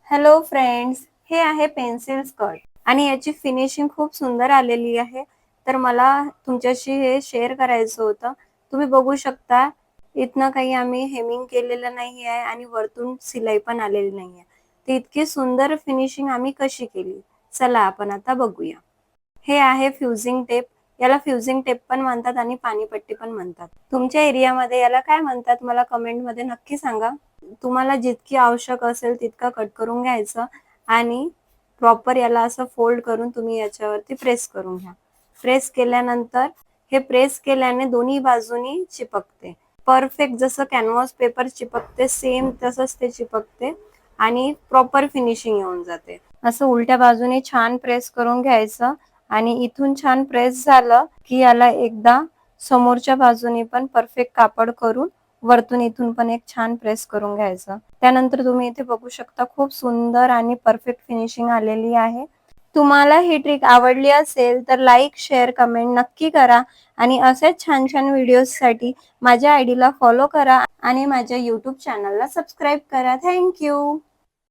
Hello friends, हे आहे pencil skirt आणि याची फिनिशिंग खूप सुंदर आलेली आहे. तर मला तुमच्याशी हे शेअर करायचं होतं. तुम्ही बघू शकता, इथनं काही आम्ही हेमिंग केलेलं नाही आहे आणि वरतून शिलाई पण आलेली नाही आहे. ती इतकी सुंदर फिनिशिंग आम्ही कशी केली? चला आपण आता बघूया. हे आहे फ्युजिंग टेप. याला फ्युजिंग टेप पण म्हणतात आणि पाणीपट्टी पण म्हणतात. तुमच्या एरियामध्ये याला काय म्हणतात मला कमेंटमध्ये नक्की सांगा. तुम्हाला जितकी आवश्यक असेल तितका कट करून घ्यायचं आणि प्रॉपर याला असं फोल्ड करून तुम्ही याच्यावरती प्रेस करून घ्या. प्रेस केल्यानंतर हे प्रेस केल्याने दोन्ही बाजूनी चिपकते. परफेक्ट जसं कॅनव्हास पेपर चिपकते सेम तसंच ते चिपकते आणि प्रॉपर फिनिशिंग येऊन जाते. असं उलट्या बाजूने छान प्रेस करून घ्यायचं आणि इथून छान प्रेस झालं की याला एकदा समोरच्या बाजूने पण परफेक्ट कापड करून वरतून इथून पण एक छान प्रेस करून घ्यायचं. त्यानंतर तुम्ही इथे बघू शकता खूप सुंदर आणि परफेक्ट फिनिशिंग आलेली आहे. तुम्हाला ही ट्रिक आवडली असेल तर लाईक, शेअर, कमेंट नक्की करा आणि असेच छान छान व्हिडिओजसाठी माझ्या आयडीला फॉलो करा आणि माझ्या YouTube चॅनलला सबस्क्राईब करा. Thank you.